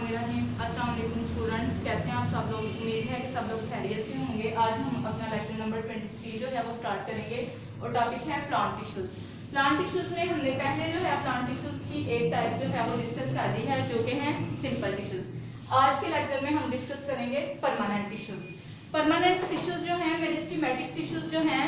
अस्सलाम वालेकुम स्टूडेंट्स, कैसे हैं आप सब लोग। उम्मीद है कि सब लोग खैरियत से होंगे। आज हम अपना लेक्चर नंबर 23 जो है वो स्टार्ट करेंगे और टॉपिक है प्लांट टिश्यूज। प्लांट टिश्यूज में हमने पहले जो है प्लांट टिश्यूज की एक टाइप जो है वो डिस्कस कर दी है, जो कि है सिंपल टिश्यूज। आज के लेक्चर में हम डिस्कस करेंगे परमानेंट टिश्यूज। परमानेंट टिश्यूज जो है मेरिस्टेमेटिक टिश्यूज जो हैं,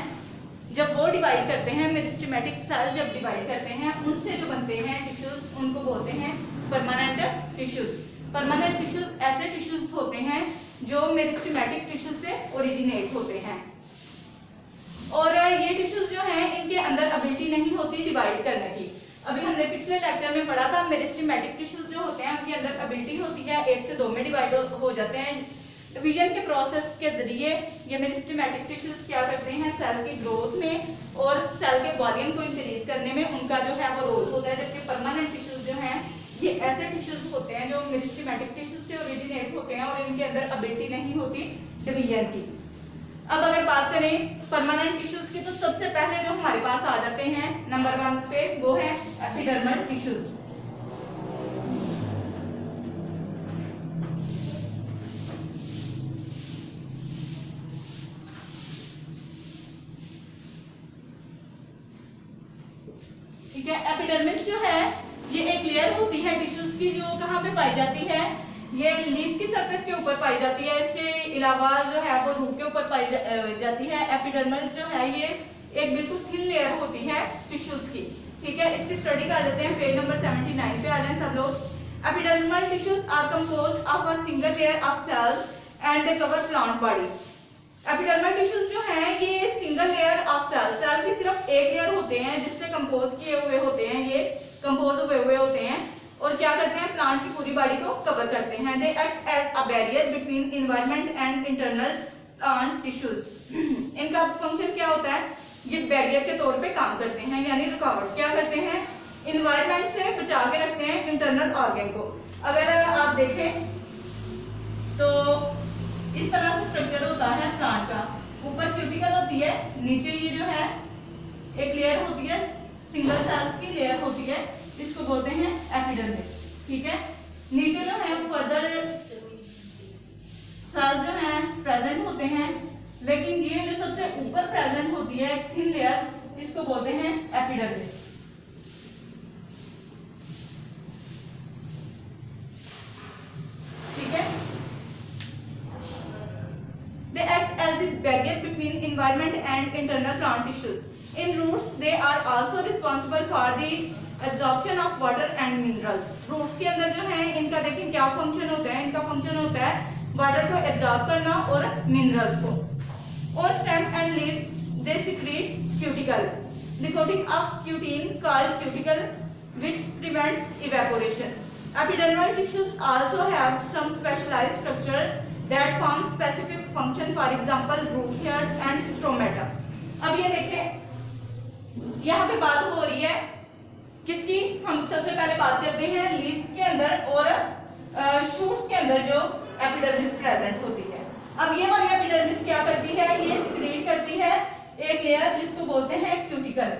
जब वो डिवाइड करते हैं, मेरिस्टेमेटिक सेल जब डिवाइड करते हैं, उनसे जो बनते हैं टिश्यूज, उनको बोलते हैं परमानेंट टिश्यूज। परमानेंट टिश्यूज ऐसे टिश्यूज होते हैं जो मेरिस्टेमेटिक टिश्यूज से ओरिजिनेट होते हैं, और ये टिश्यूज जो हैं इनके अंदर एबिलिटी नहीं होती डिवाइड करने की। अभी हमने पिछले लेक्चर में पढ़ा था मेरिस्टेमेटिक टिश्यूज जो होते हैं उनके अंदर एबिलिटी होती है 1 से 2 में डिवाइड हो जाते हैं। डिवीजन के प्रोसेस के जरिए ये मेरिस्टेमेटिक टिश्यूज क्या करते हैं, सेल की ग्रोथ में और सेल के वॉल्यूम को इंक्रीज करने में उनका जो है वो रोल होता है। जबकि परमानेंट टिश्यूज जो हैं ये ऐसे टिश्यूज होते हैं जो मेरिस्टेमेटिक टिश्यूज से ओरिजिनेट होते हैं और इनके अंदर एबिलिटी नहीं होती डिवीजन की। अब अगर बात करें परमानेंट टिश्यूज की, तो सबसे पहले जो हमारे पास आ जाते हैं नंबर 1 पे, वो है एपिडर्मल टिश्यूज। ठीक है, एपिडर्मिस जो है ये एक लेयर होती है टिश्यूज की, जो कहाँ पे पाई जाती है, ये लीफ की सरफेस के ऊपर पाई जाती है। इसके अलावा जो है वो रूट के ऊपर पाई जाती है। एपिडर्मल जो है ये एक बिल्कुल थिन लेयर होती है टिश्यूज की। ठीक है, इसकी स्टडी कर लेते हैं। पेज नंबर 79 पे आ रहे हैं सब लोग। Epidermal tissues are composed of a single layer of cells and they cover plant body. Epidermal tissues जो हैं ये सिंगल लेयर ऑफ सेल की सिर्फ एक लेयर होते हैं जिससे कंपोज किए हुए होते हैं, ये कंपोज हुए होते हैं और क्या करते हैं, प्लांट की पूरी बॉडी को कवर करते हैं। They act as a barrier between environment and internal plant tissues. इनका फंक्शन क्या होता है, ये बैरियर के तौर पे काम करते हैं, यानी रुकावट क्या करते हैं, एनवायरनमेंट से बचा के रखते हैं इंटरनल ऑर्गन को। अगर आप देखें तो इस तरह से स्ट्रक्चर होता है प्लांट का। ऊपर क्यूटिकल होती है, नीचे ये जो है एक लेयर होती है, सिंगल सेल्स की लेयर होती है, इसको बोलते हैं एपिडर्मिस। ठीक है, नीचे जो है फर्दर सेल जो है प्रेजेंट होते हैं, लेकिन ये जो सबसे ऊपर प्रेजेंट होती है थिन लेयर, इसको बोलते हैं एपिडर्मिस। ठीक है, they act as the barrier between environment and internal plant tissues. In roots they are also responsible for the absorption of water and minerals. roots के अंदर जो है इनका देखें क्या फंक्शन होता है, इनका फंक्शन होता है वाटर को एब्जॉर्ब करना और मिनरल्स को। On stem and leaves they secrete cuticle. The coating of cutin called cuticle which prevents evaporation. Epidermal tissues also have some specialized structure that form specific function, for example root hairs and stomata. अब ये देखें, यहाँ पे बात हो रही है किसकी, हम सबसे पहले बात करते हैं लीफ के अंदर और शूट्स के अंदर जो एपिडर्मिस प्रेजेंट होती है। अब ये वाली एपिडर्मिस क्या करती है, ये सिक्रीट करती है एक लेयर जिसको बोलते हैं क्यूटिकल।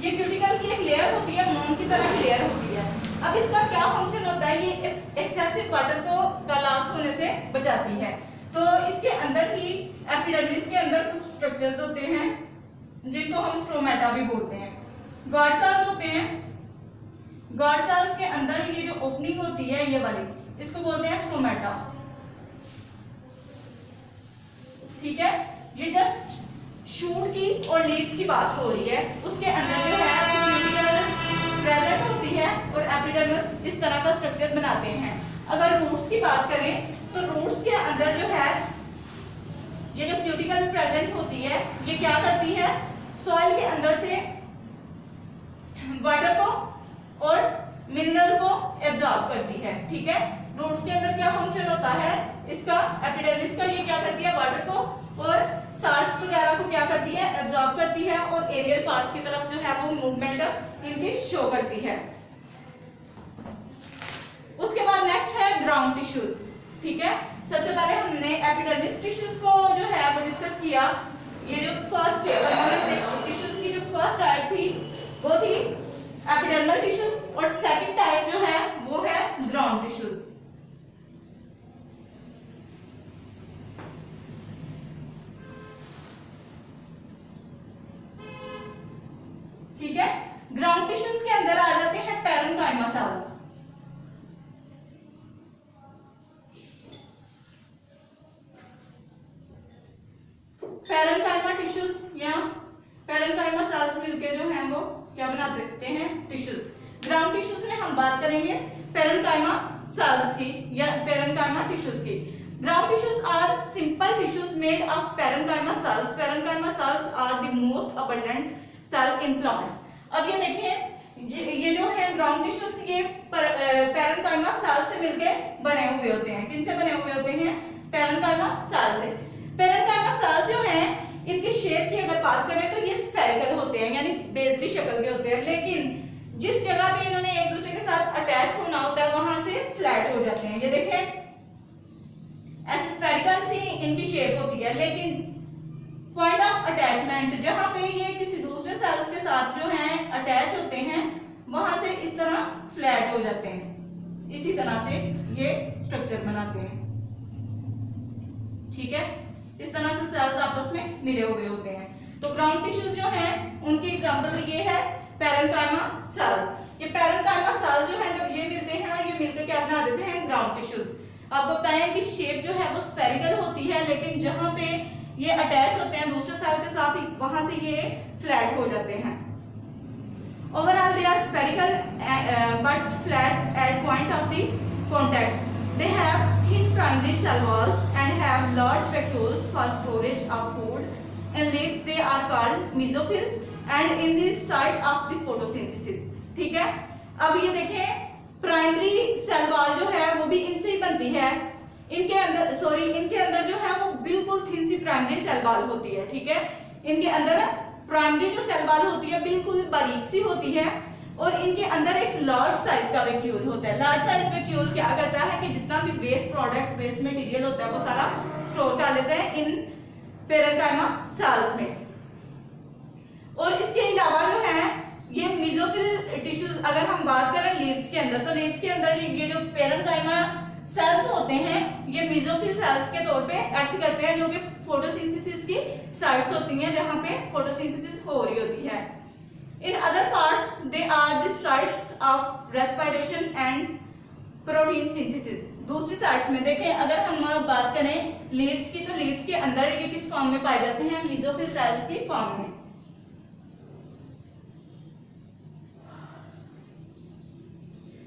ये क्यूटिकल की एक लेयर होती है, मोम की तरह की लेयर होती है। अब इसका क्या फंक्शन होता है, ये एक्सेसिव वाटर का लॉस होने से बचाती है। तो इसके अंदर ही एपिडर्मिस के अंदर कुछ स्ट्रक्चर्स होते हैं जिनको हम स्टोमेटा भी बोलते हैं। गॉड सेल्स होते हैं, गॉड सेल्स के अंदर ये जो ओपनिंग होती है ये वाली, इसको बोलते हैं स्टोमेटा। ठीक है, ये जस्ट शूट की और लीव्स की बात हो रही है, उसके अंदर जो है प्रेजेंट होती है और एपिडर्मिस इस तरह का स्ट्रक्चर बनाते हैं। अगर रूट्स की बात करें तो रूट्स के अंदर जो है ये जो क्यूटिकल प्रेजेंट होती है, ये क्या करती है, सॉइल के अंदर से वाटर को और मिनरल को एब्जॉर्ब करती है। ठीक है, रूट्स के अंदर क्या फंक्शन होता है इसका, एपिडर्मिस का, ये क्या करती है, वाटर को और साल्ट्स वगैरह को क्या करती है, एब्जॉर्ब करती है और एरियल पार्ट्स की तरफ जो है वो मूवमेंट इनकी शो करती है। उसके बाद नेक्स्ट है ग्राउंड टिश्यूज। ठीक है, सबसे पहले हमने एपिडर्मिस टिश्यूज को जो है वो डिस्कस किया। ये जो फर्स्ट टिश्यूज की जो फर्स्ट टाइप थी वो थी प्राइमल टिश्यूज और सेकंड टाइप जो है वो है ग्राउंड टिश्यूज। ठीक है, ग्राउंड टिश्यूज के अंदर आ जाते हैं पैरेन्काइमा सेल्स। पैरेन्काइमा टिश्यूज या पैरेन्काइमा सेल्स मिलकर जो है वो क्या बना देते हैं, टिश्यूज। ग्राउंड टिश्यूज में हम बात करेंगे पैरेन्काइमा सेल्स की या पैरेन्काइमा टिश्यूज की। Ground tissues are simple tissues made of parenchyma cells. Parenchyma cells are the most abundant cell in plants. अब ये देखिए, ये जो है ग्राउंड टिश्यूज ये पैरेन्काइमा सेल से मिलके बने हुए होते हैं। किनसे बने हुए होते हैं, पैरेन्काइमा सेल से। पैरेन्काइमा सेल जो है इनकी शेप की अगर बात करें तो ये स्फेरिकल होते हैं, यानी बेसवी शक्ल के होते हैं, लेकिन जिस जगह पे इन्होंने एक दूसरे के साथ अटैच होना होता है वहां से फ्लैट हो जाते हैं। ये देखें, ऐसे स्फेरिकल सी इनकी शेप होती है, लेकिन पॉइंट ऑफ अटैचमेंट जहां पे ये किसी दूसरे सेल्स के साथ जो है अटैच होते हैं वहां से इस तरह फ्लैट हो जाते हैं। इसी तरह से ये स्ट्रक्चर बनाते हैं। ठीक है, इस तरह से सेल्स आपस में मिले हुए होते हैं। तो ग्राउंड टिश्यूज जो हैं उनकी एग्जांपल ये है पैरेन्काइमा सेल्स। ये पैरेन्काइमा सेल्स जो है जब ये मिलते हैं और ये मिलकर क्या बना देते हैं, ग्राउंड टिश्यूज। आपको बताएं कि शेप जो है वो स्फेरिकल होती है, लेकिन जहां पे ये अटैच होते हैं दूसरे सेल के साथ वहां से ये फ्लैट हो जाते हैं। Overall they are spherical but flat at point of the contact. They have thin primary cell walls and have large vacuoles for storage of food. In leaves they are called mesophyll and in the site of the photosynthesis. ठीक है, अब ये देखें primary cell wall जो है वो भी इनसे ही बनती है। इनके अंदर जो है वो बिल्कुल थिन सी प्राइमरी सेल वॉल होती है। ठीक है, इनके अंदर प्राइमरी जो सेल वॉल होती है बिल्कुल बारीक सी होती है और इनके अंदर एक लार्ज साइज का वैक्यूल होता है। लार्ज साइज वैक्यूल क्या करता है कि जितना भी वेस्ट प्रोडक्ट, वेस्ट मटेरियल होता है वो सारा स्टोर कर लेते हैं इन पैरेन्काइमा सेल्स में। और इसके अलावा जो है ये मेसोफिल टिश्यूज, अगर हम बात करें लीव्स के अंदर, तो लीव्स के अंदर ये जो पैरेन्काइमा सेल्स होते हैं ये मेसोफिल सेल्स के तौर पे एक्ट करते हैं, जो कि फोटोसिंथेसिस की साइट्स होती हैं जहां पे फोटोसिंथेसिस हो रही होती है। In other parts, they are the sites of respiration and protein synthesis. दूसरी साइड्स में देखें, अगर हम बात करें लीव्स की, तो लीव्स के अंदर ये किस फॉर्म में पाए जाते हैं, मेसोफिल सेल्स की फॉर्म में।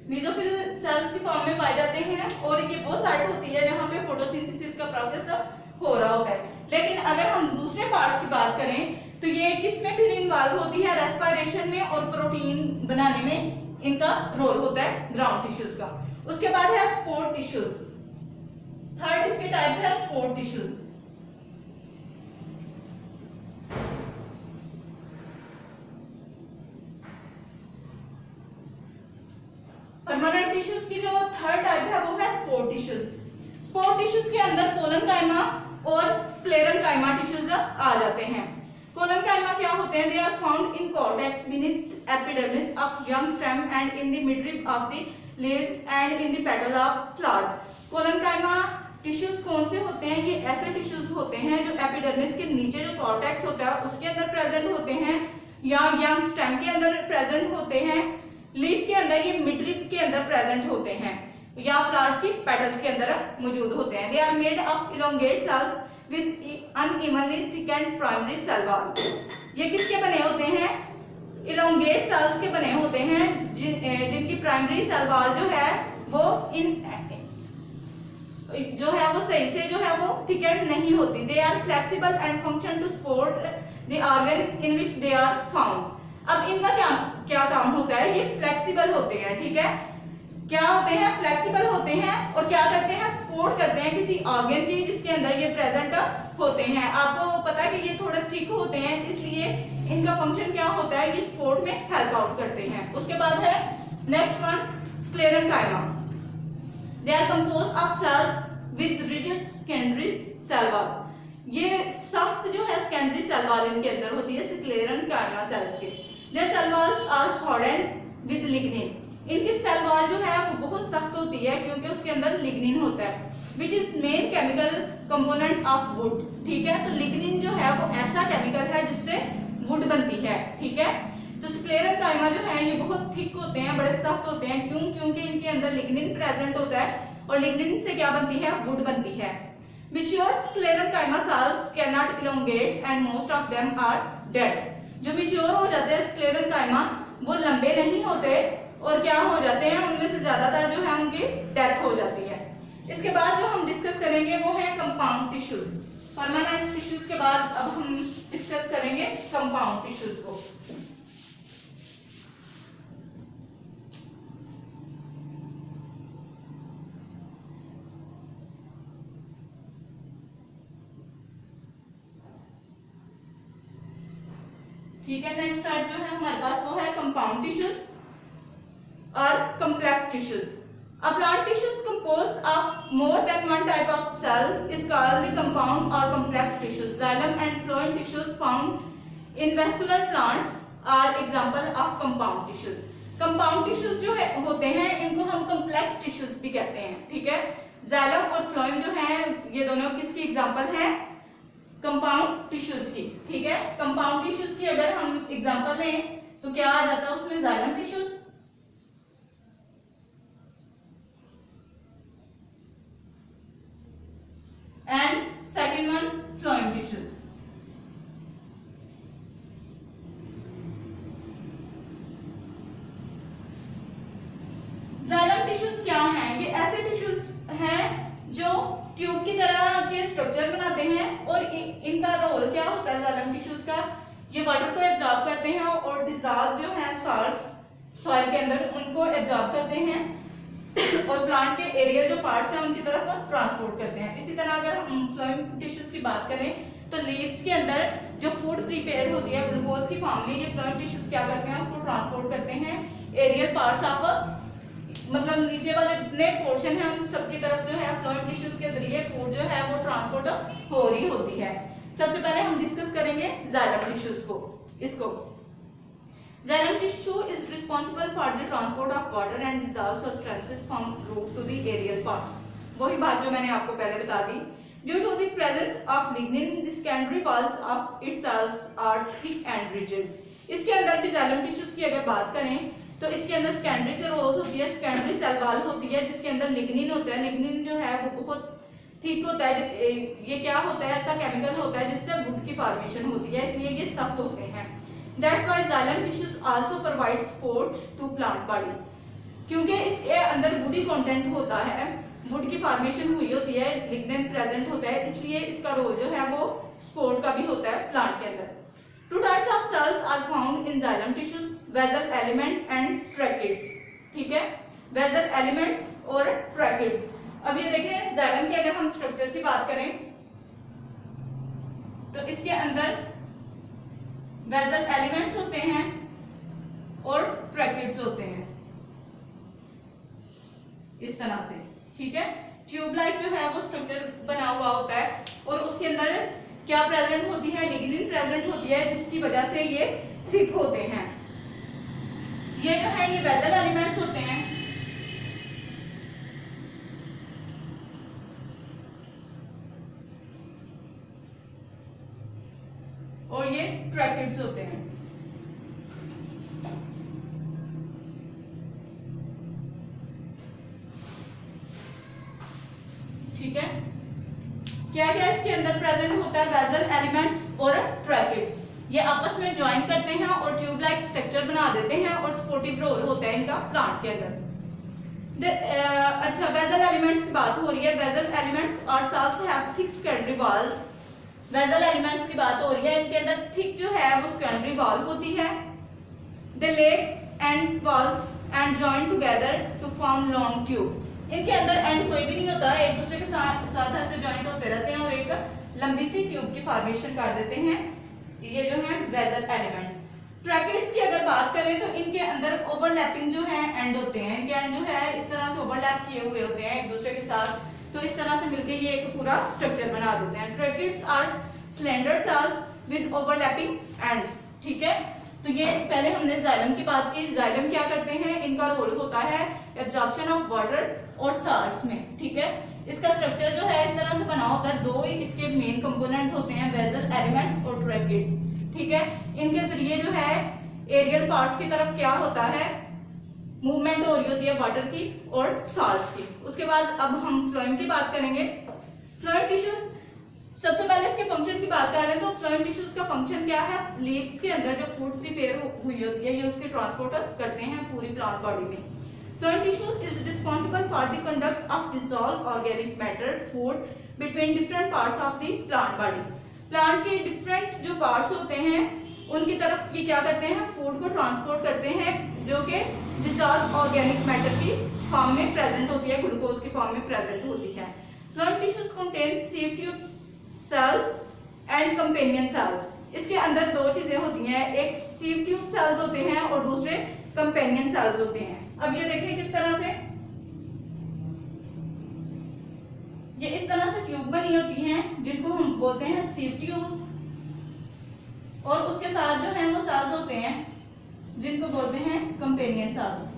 मेसोफिल सेल्स की फॉर्म में पाए जाते हैं और ये वो साइट होती है जहां पे फोटोसिंथेसिस का प्रोसेस हो रहा होता है। लेकिन अगर हम दूसरे पार्ट्स की बात करें तो ये किसमें फिर इन्वॉल्व होती है, रेस्पिरेशन में और प्रोटीन बनाने में इनका रोल होता है ग्राउंड टिश्यूज का। उसके बाद है स्पोर टिश्यूज। थर्ड इसके टाइप है स्पोर टिश्यूज। परमानेंट टिश्यूज की जो थर्ड टाइप है वो है स्पोर टिश्यूज। स्पोर टिश्यूज के अंदर कोलनकाइमा और स्क्लेरेनकाइमा टिश्यूज आ जाते हैं। कोलनकाइमा क्या होते हैं, they are found in cortex beneath epidermis of young stem and in the midrib of the leaves and in the petal of flowers. Collenchyma tissues कौन से होते हैं, ये ऐसे टिश्यूज होते हैं जो एपिडर्मिस के नीचे जो कॉर्टेक्स होता है उसके अंदर प्रेजेंट होते हैं या यंग स्टेम के अंदर प्रेजेंट होते हैं, लीफ के अंदर, ये मिडरिप के अंदर प्रेजेंट होते हैं या फ्लावर्स की पेटल्स के अंदर मौजूद होते हैं। They are made of elongate cells with unevenly thickened primary cell wall। ये किसके बने होते हैं, इलोंगेट सेल्स के बने होते हैं जिनकी प्राइमरी सेल वॉल जो है वो सही से जो है वो थिकेंड नहीं होती। They are flexible and function to support the organ in which they are found. अब इनका क्या काम होता है, ये फ्लेक्सिबल होते हैं। ठीक है, क्या होते हैं, फ्लेक्सिबल होते हैं और क्या करते हैं, सपोर्ट करते हैं किसी ऑर्गन की जिसके अंदर ये प्रेजेंट होते हैं। आपको पता है कि ये थोड़े थिक होते हैं, इसलिए इनका फंक्शन क्या होता है, ये सपोर्ट में हेल्प आउट करते हैं। उसके बाद है next one sclerenchyma. They are composed of cells with rigid secondary cell wall. ये सख्त जो है सेकेंडरी सेल वॉल इनके अंदर होती है स्क्लेरेनकाइमा सेल्स के। Their cell walls are hardened with lignin. इनकी सेल वॉल जो है वो बहुत सख्त होती है क्योंकि उसके अंदर लिग्निन होता है, which is main chemical component of would. ठीक है, तो लिग्निन जो है वो ऐसा केमिकल है जिससे वुड बनती है। ठीक है, तो स्क्लेरेंकाइमा जो है ये बहुत थिक होते हैं, बड़े सख्त होते हैं। क्यों? क्योंकि इनके अंदर लिग्निन प्रेजेंट होता है और लिग्निन से क्या बनती है? वुड बनती है। Mature sclerenchyma cells cannot elongate and most of them are dead। जो मेच्योर हो जाते हैं स्क्लेरेंकाइमा वो लंबे नहीं होते और क्या हो जाते हैं, उनमें से ज्यादातर जो है उनकी डेथ हो जाती है। इसके बाद जो हम डिस्कस करेंगे वो है कंपाउंड टिश्यूज। परमानेंट टिश्यूज के बाद अब हम डिस्कस करेंगे कंपाउंड टिश्यूज को। ठीक है, नेक्स्ट टाइप जो है हमारे पास वो है कंपाउंड टिश्यूज और complex tissues. A plant tissue is composed of more than one type of cell is called the compound or complex tissues। Xylem and phloem tissues found in vascular plants are example of compound tissues। Compound tissues जो है होते हैं इनको हम complex tissues भी कहते हैं। ठीक है, जाइलम और फ्लोएम जो है ये दोनों किसकी एग्जांपल है? कंपाउंड टिश्यूज की। ठीक है, कंपाउंड टिश्यूज की अगर हम एग्जांपल लें तो क्या आ जाता है उसमें? Xylem tissues and second one phloem tissues. Xylem tissues क्या हैं? ये ऐसे टिश्यूज हैं जो ट्यूब की तरह के स्ट्रक्चर बनाते हैं और इनका रोल क्या होता है जाइलम टिश्यूज का? ये वाटर को एब्जॉर्ब करते हैं और डिसॉल्व जो है साल्ट्स सॉइल के अंदर उनको एब्जॉर्ब करते हैं और प्लांट के एरियल जो पार्ट्स हैं उनकी तरफ ट्रांसपोर्ट करते हैं। इसी तरह अगर हम फ्लोएम टिश्यूज की बात करें तो लीव्स के अंदर जो फूड प्रिपेयर होती है ग्लूकोज की फॉर्म में, ये फ्लोएम टिश्यूज क्या करते हैं? उसको ट्रांसपोर्ट करते हैं एरियल पार्ट्स ऑफ, मतलब नीचे वाले जितने पोर्शन है उन सबकी तरफ जो है फ्लोएम टिश्यूज के जरिए फूड जो है वो ट्रांसपोर्ट हो रही होती है। सबसे पहले हम डिस्कस करेंगे जाइलम टिश्यूज को। इसको xylem tissue is responsible for the transport of water and dissolve substances from root to the aerial parts. वही बात जो मैंने आपको पहले बता दी। Due to the presence of lignin the secondary walls of its cells are thick and rigid. इसके अंदर भी जाइलम टिश्यूज की अगर बात करें तो इसके अंदर सेकेंडरी की रोल होती है, सेकेंडरी सेल वॉल होती है जिसके अंदर लिग्निन होता है। लिग्निन जो है वो बहुत थिक होता है। ये क्या होता है? ऐसा केमिकल होता है जिससे वुड की फॉर्मेशन होती है, इसलिए ये सख्त होते हैं। That's why xylem tissues also provide support to plant body. क्योंकि इसके अंदर वुडी कंटेंट होता है, वुड की फॉर्मेशन हुई होती है, लिग्निन प्रेजेंट होता है, इसलिए इसका रोल जो है वो सपोर्ट का भी होता है प्लांट के अंदर। Two types of cells are found in xylem tissues, basal element and tracheids। ठीक है, basal elements और tracheids। अब ये देखें जाइलम के अगर हम स्ट्रक्चर की बात करें तो इसके अंदर basal elements होते हैं और tracheids होते हैं इस तरह से। ठीक है, ट्यूब लाइक जो है वो स्ट्रक्चर बना हुआ होता है और उसके अंदर क्या प्रेजेंट होती है? लिग्निन प्रेजेंट होती है जिसकी वजह से ये थिक होते हैं। ये जो है ये बेसल एलिमेंट्स होते हैं और ये ट्रैकिड्स होते हैं। ठीक है, क्या क्या इसके अंदर प्रेजेंट होता है? बेसल एलिमेंट्स और ट्रैकिड्स। ये आपस में ज्वाइन करते हैं और ट्यूब लाइक स्ट्रक्चर बना देते हैं और सपोर्टिव रोल होता है इनका प्लांट के अंदर। अच्छा, बेसल एलिमेंट्स की बात हो रही है। बेसल एलिमेंट्स और cells have thick secondary walls. Vessel elements की बात हो रही है, इनके अंदर थिक जो है वो सेकेंडरी वॉल होती है। They lay end walls and join together to form long tubes. इनके अंदर एंड कोई भी नहीं होता है, एक दूसरे के साथ ऐसे जॉइंट होते रहते हैं और एक लंबी सी ट्यूब की फॉर्मेशन कर देते हैं। ये जो है बेसल एलिमेंट्स। ट्रैकिड्स की अगर बात करें तो इनके अंदर ओवरलैपिंग जो है एंड होते हैं। इनके एंड जो है इस तरह से ओवरलैप किए हुए होते हैं एक दूसरे के साथ, तो इस तरह से मिलके ये एक पूरा स्ट्रक्चर बना देते हैं। Tracheids are slender cells with overlapping ends. ठीक है, तो ये पहले हमने जाइलम की बात की। जाइलम क्या करते इनका रोल होता है एब्जॉर्प्शन ऑफ वाटर और साल्ट्स में, ठीक है। इसका स्ट्रक्चर जो है इस तरह से बना होता है, दो ही इसके मेन कंपोनेंट होते हैं, वेसल एलिमेंट्स और ट्रैकेट्स, ठीक है। इनके जरिए जो है एरियल पार्ट्स की तरफ क्या होता है, मूवमेंट हो रही होती है वाटर की और साल्ट्स की। उसके बाद अब हम फ्लोएम की बात करेंगे। फ्लोएम टिश्यूज, सबसे पहले इसके फंक्शन की बात कर रहे हैं तो फ्लोएम टिश्यूज का फंक्शन क्या है, लीव्स के अंदर जो फूड प्रिपेयर हुई होती है ये उसके ट्रांसपोर्टर करते हैं पूरी प्लांट बॉडी में। Phloem tissues is responsible for the conduct of dissolve organic matter food between different parts of the plant body. Plant के डिफरेंट जो पार्ट्स होते हैं उनकी तरफ ये क्या करते हैं, फूड को ट्रांसपोर्ट करते हैं जो कि डिसॉल्व ऑर्गेनिक मैटर की फॉर्म में प्रेजेंट होती है, ग्लूकोज की फॉर्म में प्रेजेंट होती है। Phloem tissues contain sieve tube cells and companion cells. इसके अंदर दो चीजें होती हैं, एक सीव ट्यूब सेल्स होते हैं और दूसरे कंपेनियन सेल्स होते हैं। अब ये देखें किस तरह से, ये इस तरह से ट्यूब बनी होती हैं जिनको हम बोलते हैं सीव ट्यूब्स, और उसके साथ जो है वो सेल्स होते हैं जिनको बोलते हैं कंपेनियन सेल्स।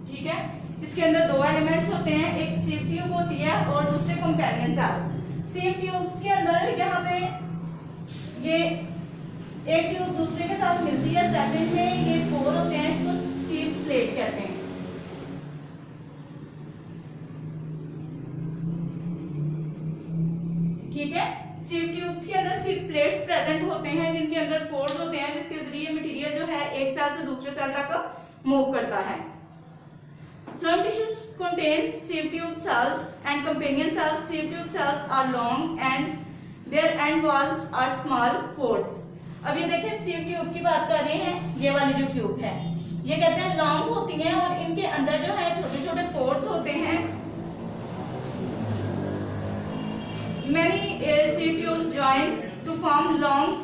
ठीक है, इसके अंदर दो एलिमेंट्स होते हैं, एक सीव ट्यूब होती है और दूसरे कंपेनियन सेल। सीव ट्यूब्स के अंदर यहाँ पे ये एक ट्यूब दूसरे के साथ मिलती है, सेकंड में ये पोर होते हैं, इसको सीव प्लेट कहते हैं। ठीक है, सीव ट्यूब्स के अंदर सीव प्लेट्स प्रेजेंट होते हैं जिनके अंदर पोर्स होते हैं जिसके जरिए मटेरियल जो है एक सेल से दूसरे सेल तक मूव करता है। Phloem tissues contain sieve tube cells and companion cells. Sieve tube cells are long and their end walls are small pores. अब ये देखें sieve tube की बात कर रहे हैं, ये वाली जो ट्यूब है ये कहते हैं लॉन्ग होती हैं और इनके अंदर जो है छोटे छोटे पोर्स होते हैं। Many sieve tubes join to form long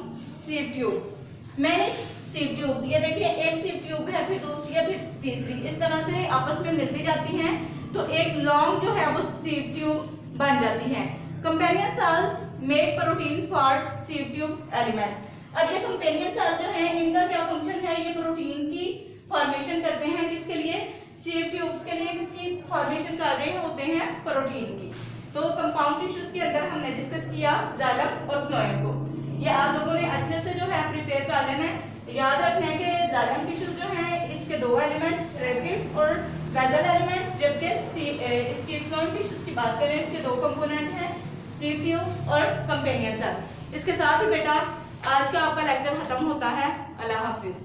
sieve tubes. Many sieve tubes, ये देखिए एक sieve tube है, फिर दूसरी है, फिर तीसरी, इस तरह से आपस में मिलती जाती हैं तो एक लॉन्ग जो है वो sieve tube बन जाती है। Companion cells make protein for sieve tube elements. अब ये कंपेनियन सेल जो है इनका क्या फंक्शन है, ये प्रोटीन की फॉर्मेशन करते हैं, किसके लिए, sieve tubes के लिए, किसकी फॉर्मेशन कर रहे होते हैं, प्रोटीन की। तो कंपाउंड टिश्यूज के अंदर हमने डिस्कस किया जाइलम और फ्लोएम को, ये आप लोगों ने अच्छे से जो है प्रिपेयर कर लेना है। याद रखना है कि जाइलम टिश्यूज जो है इसके दो एलिमेंट्स ट्रैकेट्स और वेसल एलिमेंट्स, जबकि इसकी फ्लोएम टिश्यूज की बात करें इसके दो कंपोनेंट हैं, सीव ट्यूब और कंपेनियन सेल। इसके साथ ही बेटा आज का आपका लेक्चर खत्म होता है। अल्लाह हाफिज।